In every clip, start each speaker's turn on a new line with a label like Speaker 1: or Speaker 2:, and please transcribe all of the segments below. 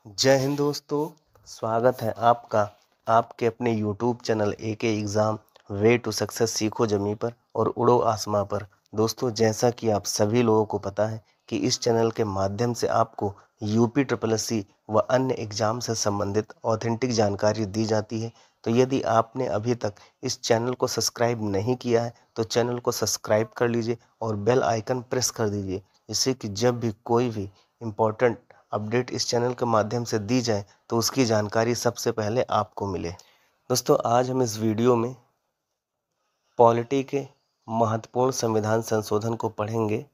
Speaker 1: जय हिंद दोस्तों, स्वागत है आपका आपके अपने YouTube channel AK exam way to success सीखो जमी पर और उड़ो आसमां पर। दोस्तों, जैसा कि आप सभी लोगों को पता है कि इस चैनल के माध्यम से आपको यूपी ट्रिपल एस सी व अन्य एग्ज़ाम से संबंधित ऑथेंटिक जानकारी दी जाती है। तो यदि आपने अभी तक इस चैनल को सब्सक्राइब नहीं किया है तो चैनल को सब्सक्राइब कर लीजिए और बेल आइकन प्रेस कर दीजिए, जिससे कि जब भी कोई भी इम्पोर्टेंट अपडेट इस चैनल के माध्यम से दी जाए तो उसकी जानकारी सबसे पहले आपको मिले। दोस्तों, आज हम इस वीडियो में पॉलिटी के महत्वपूर्ण संविधान संशोधन को पढ़ेंगे,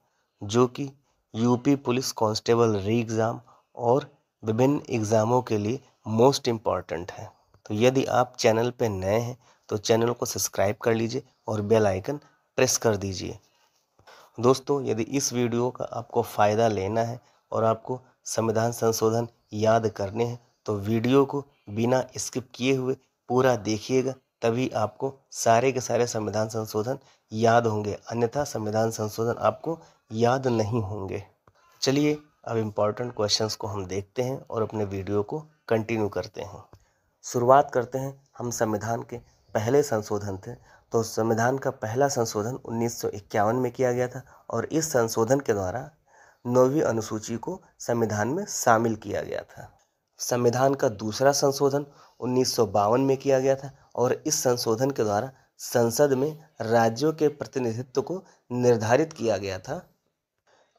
Speaker 1: जो कि यूपी पुलिस कांस्टेबल री एग्ज़ाम और विभिन्न एग्ज़ामों के लिए मोस्ट इम्पॉर्टेंट है। तो यदि आप चैनल पर नए हैं तो चैनल को सब्सक्राइब कर लीजिए और बेल आइकन प्रेस कर दीजिए। दोस्तों, यदि इस वीडियो का आपको फ़ायदा लेना है और आपको संविधान संशोधन याद करने हैं तो वीडियो को बिना स्किप किए हुए पूरा देखिएगा, तभी आपको सारे के सारे संविधान संशोधन याद होंगे, अन्यथा संविधान संशोधन आपको याद नहीं होंगे। चलिए अब इम्पॉर्टेंट क्वेश्चंस को हम देखते हैं और अपने वीडियो को कंटिन्यू करते हैं। शुरुआत करते हैं हम संविधान के पहले संशोधन थे। तो संविधान का पहला संशोधन 1951 में किया गया था और इस संशोधन के द्वारा 9वीं अनुसूची को संविधान में शामिल किया गया था। संविधान का दूसरा संशोधन 1952 में किया गया था और इस संशोधन के द्वारा संसद में राज्यों के प्रतिनिधित्व को निर्धारित किया गया था।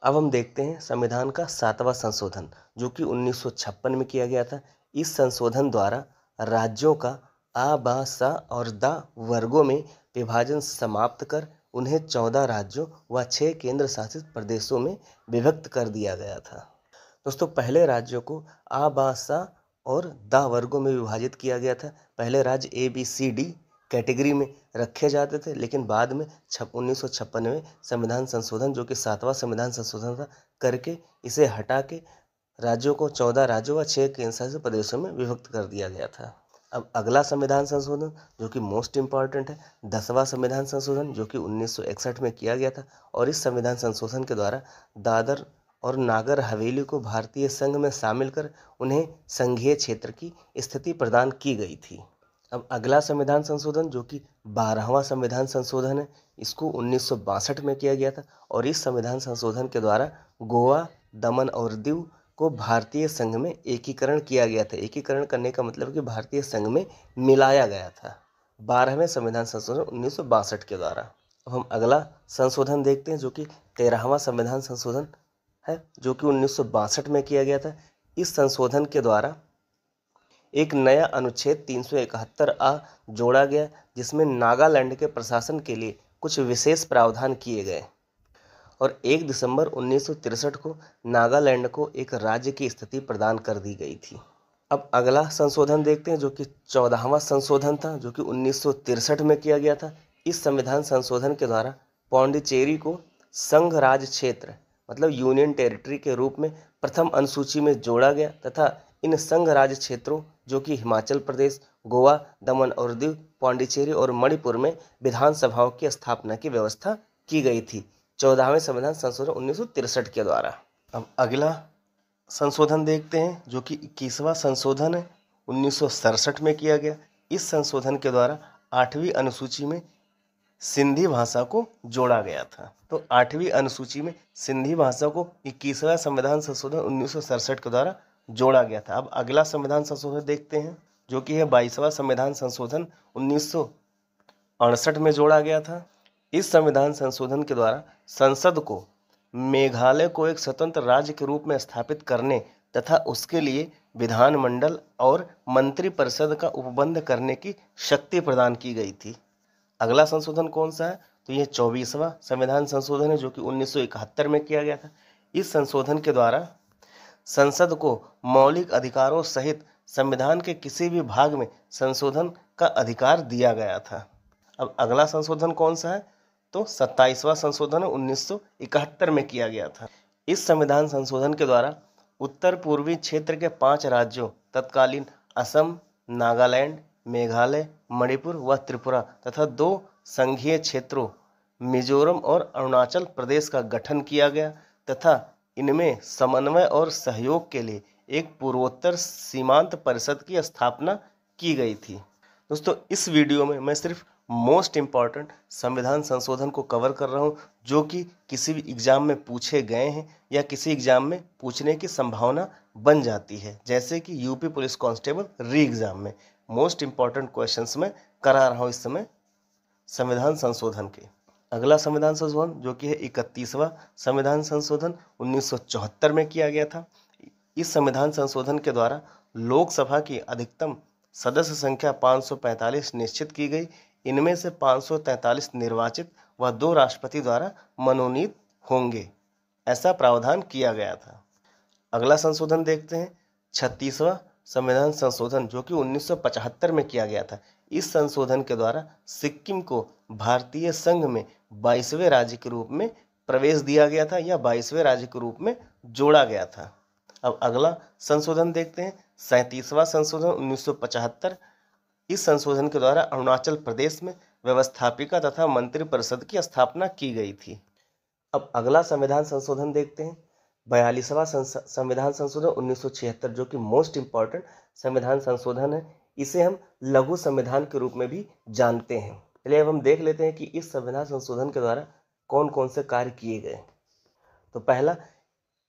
Speaker 1: अब हम देखते हैं संविधान का 7वां संशोधन, जो कि 1956 में किया गया था। इस संशोधन द्वारा राज्यों का आ, बा, सा और दा वर्गों में विभाजन समाप्त कर उन्हें 14 राज्यों व 6 केंद्र शासित प्रदेशों में विभक्त कर दिया गया था। दोस्तों, पहले राज्यों को आ, बा, सा और दा वर्गों में विभाजित किया गया था। पहले राज्य ABCD कैटेगरी में रखे जाते थे, लेकिन बाद में 1956 में संविधान संशोधन, जो कि 7वां संविधान संशोधन था, करके इसे हटा के राज्यों को 14 राज्यों व 6 केंद्र शासित प्रदेशों में विभक्त कर दिया गया था। अब अगला संविधान संशोधन, जो कि मोस्ट इम्पॉर्टेंट है, 10वां संविधान संशोधन, जो कि 1961 में किया गया था और इस संविधान संशोधन के द्वारा दादर और नागर हवेली को भारतीय संघ में शामिल कर उन्हें संघीय क्षेत्र की स्थिति प्रदान की गई थी। अब अगला संविधान संशोधन, जो कि 12वां संविधान संशोधन है, इसको 1962 में किया गया था और इस संविधान संशोधन के द्वारा गोवा, दमन और दीव को भारतीय संघ में एकीकरण किया गया था। एकीकरण करने का मतलब कि भारतीय संघ में मिलाया गया था 12वें संविधान संशोधन 1962 के द्वारा। अब हम अगला संशोधन देखते हैं, जो कि 13वां संविधान संशोधन है, जो कि 1962 में किया गया था। इस संशोधन के द्वारा एक नया अनुच्छेद 371A जोड़ा गया, जिसमें नागालैंड के प्रशासन के लिए कुछ विशेष प्रावधान किए गए और 1 दिसंबर 1963 को नागालैंड को एक राज्य की स्थिति प्रदान कर दी गई थी। अब अगला संशोधन देखते हैं, जो कि 14वां संशोधन था, जो कि 1963 में किया गया था। इस संविधान संशोधन के द्वारा पौंडीचेरी को संघ राज्य क्षेत्र मतलब यूनियन टेरिटरी के रूप में प्रथम अनुसूची में जोड़ा गया तथा इन संघ राज्य क्षेत्रों, जो कि हिमाचल प्रदेश, गोवा, दमन और दीव, पौंडीचेरी और मणिपुर में विधानसभाओं की स्थापना की व्यवस्था की गई थी 14वें संविधान संशोधन 1963 के द्वारा। अब अगला संशोधन देखते हैं, जो कि 21वां संशोधन है, 1967 में किया गया। इस संशोधन के द्वारा 8वीं अनुसूची में सिंधी भाषा को जोड़ा गया था। तो 8वीं अनुसूची में सिंधी भाषा को 21वां संविधान संशोधन 1967 के द्वारा जोड़ा गया था। अब अगला संविधान संशोधन देखते हैं, जो कि है 22वां संविधान संशोधन 1968 में जोड़ा गया था। इस संविधान संशोधन के द्वारा संसद को मेघालय को एक स्वतंत्र राज्य के रूप में स्थापित करने तथा उसके लिए विधानमंडल और मंत्रिपरिषद का उपबंध करने की शक्ति प्रदान की गई थी। अगला संशोधन कौन सा है? तो यह 24वां संविधान संशोधन है, जो कि 1971 में किया गया था। इस संशोधन के द्वारा संसद को मौलिक अधिकारों सहित संविधान के किसी भी भाग में संशोधन का अधिकार दिया गया था। अब अगला संशोधन कौन सा है? तो 27वां संशोधन 1971 में किया गया था। इस संविधान संशोधन के द्वारा उत्तर पूर्वी क्षेत्र के 5 राज्यों तत्कालीन असम, नागालैंड, मेघालय, मणिपुर व त्रिपुरा तथा 2 संघीय क्षेत्रों मिजोरम और अरुणाचल प्रदेश का गठन किया गया तथा इनमें समन्वय और सहयोग के लिए एक पूर्वोत्तर सीमांत परिषद की स्थापना की गई थी। दोस्तों, इस वीडियो में मैं सिर्फ मोस्ट इम्पॉर्टेंट संविधान संशोधन को कवर कर रहा हूँ जो कि किसी भी एग्जाम में पूछे गए हैं या किसी एग्जाम में पूछने की संभावना बन जाती है, जैसे कि यूपी पुलिस कांस्टेबल री एग्जाम में मोस्ट इम्पॉर्टेंट क्वेश्चंस में करा रहा हूँ इस समय संविधान संशोधन के। अगला संविधान संशोधन जो कि है 31वां संविधान संशोधन 1974 में किया गया था। इस संविधान संशोधन के द्वारा लोकसभा की अधिकतम सदस्य संख्या 545 निश्चित की गई। इनमें से 543 निर्वाचित व 2 राष्ट्रपति द्वारा मनोनीत होंगे, ऐसा प्रावधान किया गया था। अगला संशोधन देखते हैं 36वां संविधान संशोधन जो कि 1975 में किया गया था। इस संशोधन के द्वारा सिक्किम को भारतीय संघ में 22वें राज्य के रूप में प्रवेश दिया गया था या 22वें राज्य के रूप में जोड़ा गया था। अब अगला संशोधन देखते हैं 37वां संशोधन 1975। इस संशोधन के द्वारा अरुणाचल प्रदेश में व्यवस्थापिका तथा मंत्रिपरिषद की स्थापना की गई थी। अब अगला संविधान संशोधन देखते हैं 42वां संविधान संशोधन 1976 जो कि मोस्ट इम्पॉर्टेंट संविधान संशोधन है। इसे हम लघु संविधान के रूप में भी जानते हैं। चलिए अब हम देख लेते हैं कि इस संविधान संशोधन के द्वारा कौन कौन से कार्य किए गए। तो पहला,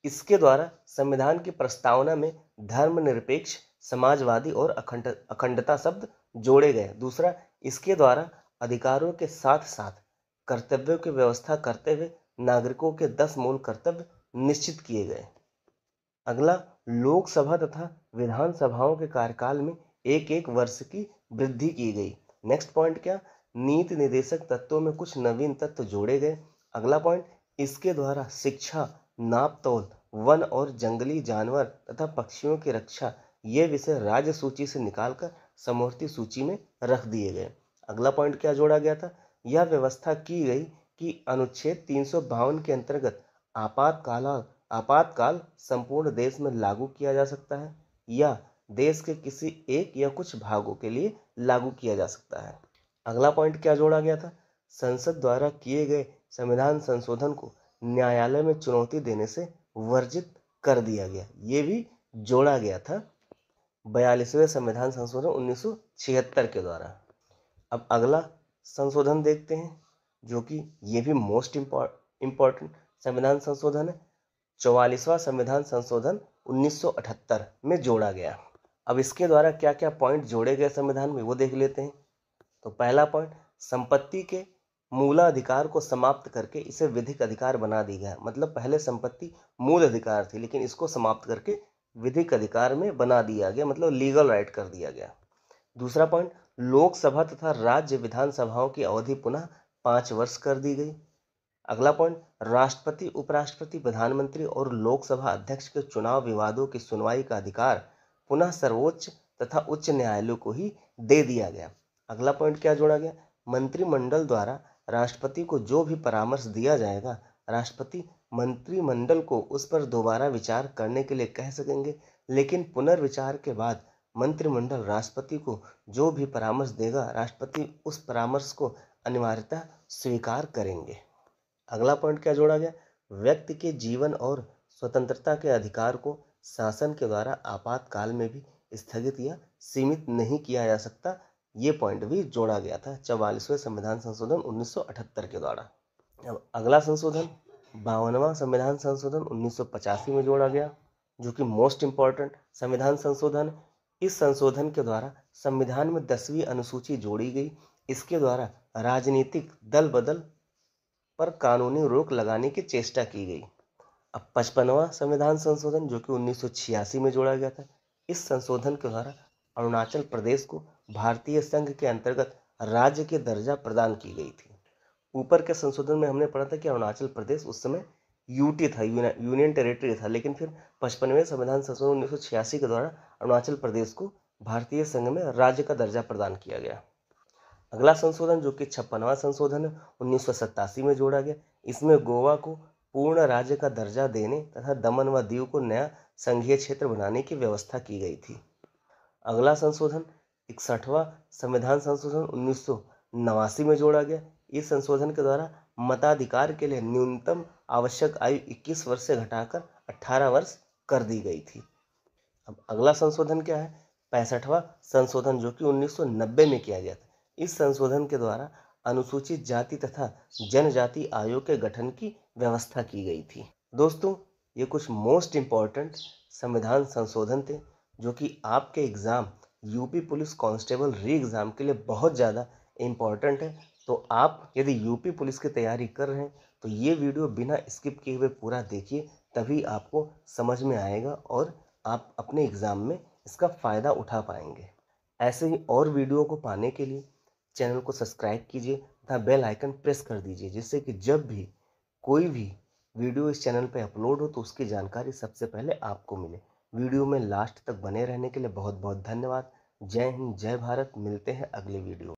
Speaker 1: इसके द्वारा संविधान की प्रस्तावना में धर्मनिरपेक्ष, समाजवादी और अखंडता शब्द जोड़े गए। दूसरा, इसके द्वारा अधिकारों के साथ साथ कर्तव्यों की व्यवस्था करते हुए नागरिकों के 10 मूल कर्तव्य निश्चित किए गए। अगला, लोकसभा तथा विधानसभाओं के कार्यकाल में एक वर्ष की वृद्धि की गई। नेक्स्ट पॉइंट क्या, नीति निर्देशक तत्वों में कुछ नवीन तत्व जोड़े गए। अगला पॉइंट, इसके द्वारा शिक्षा, नापतोल, वन और जंगली जानवर तथा पक्षियों की रक्षा ये विषय राज्य सूची से निकालकर समवर्ती सूची में रख दिए गए। अगला पॉइंट क्या जोड़ा गया था, यह व्यवस्था की गई कि अनुच्छेद 352 के अंतर्गत आपातकाल संपूर्ण देश में लागू किया जा सकता है या देश के किसी एक या कुछ भागों के लिए लागू किया जा सकता है। अगला पॉइंट क्या जोड़ा गया था, संसद द्वारा किए गए संविधान संशोधन को न्यायालय में चुनौती देने से वर्जित कर दिया गया, ये भी जोड़ा गया था 42वें संविधान संशोधन 1976 के द्वारा। अब अगला संशोधन देखते हैं जो कि ये भी मोस्ट इम्पॉर्टेंट संविधान संशोधन है। 44वां संविधान संशोधन 1978 में जोड़ा गया। अब इसके द्वारा क्या क्या पॉइंट जोड़े गए संविधान में वो देख लेते हैं। तो पहला पॉइंट, संपत्ति के मूलाधिकार को समाप्त करके इसे विधिक अधिकार बना दिया गया। मतलब पहले संपत्ति मूल अधिकार थी लेकिन इसको समाप्त करके विधिक अधिकार में बना दिया गया, मतलब लीगल राइट कर दिया गया। दूसरा पॉइंट, लोकसभा तथा राज्य विधानसभाओं की अवधि पुनः 5 वर्ष कर दी गई। अगला पॉइंट, राष्ट्रपति, उपराष्ट्रपति, प्रधानमंत्री और लोकसभा अध्यक्ष के चुनाव विवादों की सुनवाई का अधिकार पुनः सर्वोच्च तथा उच्च न्यायालय को ही दे दिया गया। अगला पॉइंट क्या जोड़ा गया, मंत्रिमंडल द्वारा राष्ट्रपति को जो भी परामर्श दिया जाएगा राष्ट्रपति मंत्रिमंडल को उस पर दोबारा विचार करने के लिए कह सकेंगे, लेकिन पुनर्विचार के बाद मंत्रिमंडल राष्ट्रपति को जो भी परामर्श देगा राष्ट्रपति उस परामर्श को अनिवार्यतः स्वीकार करेंगे। अगला पॉइंट क्या जोड़ा गया, व्यक्ति के जीवन और स्वतंत्रता के अधिकार को शासन के द्वारा आपातकाल में भी स्थगित या सीमित नहीं किया जा सकता, ये पॉइंट भी जोड़ा गया था 44वें संविधान संशोधन 1978 के द्वारा। अब अगला संशोधन 52वां संविधान संशोधन 1985 में जोड़ा गया जो कि मोस्ट इम्पॉर्टेंट संविधान संशोधन। इस संशोधन के द्वारा संविधान में 10वीं अनुसूची जोड़ी गई। इसके द्वारा राजनीतिक दल बदल पर कानूनी रोक लगाने की चेष्टा की गई। अब 55वां संविधान संशोधन जो कि 1986 में जोड़ा गया था। इस संशोधन के द्वारा अरुणाचल प्रदेश को भारतीय संघ के अंतर्गत राज्य की दर्जा प्रदान की गई थी। ऊपर के संशोधन में हमने पढ़ा था कि अरुणाचल प्रदेश उस समय यूटी था, यूनियन टेरिटरी था, लेकिन फिर 55वें संविधान संशोधन 1986 के द्वारा अरुणाचल प्रदेश को भारतीय संघ में राज्य का दर्जा प्रदान किया गया। अगला संशोधन जो कि 56वां संशोधन 1987 में जोड़ा गया। इसमें गोवा को पूर्ण राज्य का दर्जा देने तथा दमन व दीव को नया संघीय क्षेत्र बनाने की व्यवस्था की गई थी। अगला संशोधन 61वां संविधान संशोधन 1989 में जोड़ा गया। इस संशोधन के द्वारा मताधिकार के लिए न्यूनतम आवश्यक आयु 21 वर्ष से घटाकर 18 वर्ष कर दी गई थी। अब अगला संशोधन क्या है? 65वां संशोधन, जो कि 1990 में किया गया था। इस संशोधन के द्वारा अनुसूचित जाति तथा जनजाति आयोग के गठन की व्यवस्था की गई थी। दोस्तों, ये कुछ मोस्ट इम्पॉर्टेंट संविधान संशोधन थे जो कि आपके एग्ज़ाम यूपी पुलिस कांस्टेबल री एग्ज़ाम के लिए बहुत ज़्यादा इम्पॉर्टेंट है। तो आप यदि यूपी पुलिस की तैयारी कर रहे हैं तो ये वीडियो बिना स्किप किए हुए पूरा देखिए, तभी आपको समझ में आएगा और आप अपने एग्ज़ाम में इसका फ़ायदा उठा पाएंगे। ऐसे ही और वीडियो को पाने के लिए चैनल को सब्सक्राइब कीजिए तथा बेल आइकन प्रेस कर दीजिए, जिससे कि जब भी कोई भी वीडियो इस चैनल पर अपलोड हो तो उसकी जानकारी सबसे पहले आपको मिले। वीडियो में लास्ट तक बने रहने के लिए बहुत बहुत धन्यवाद। जय हिंद, जय भारत। मिलते हैं अगले वीडियो।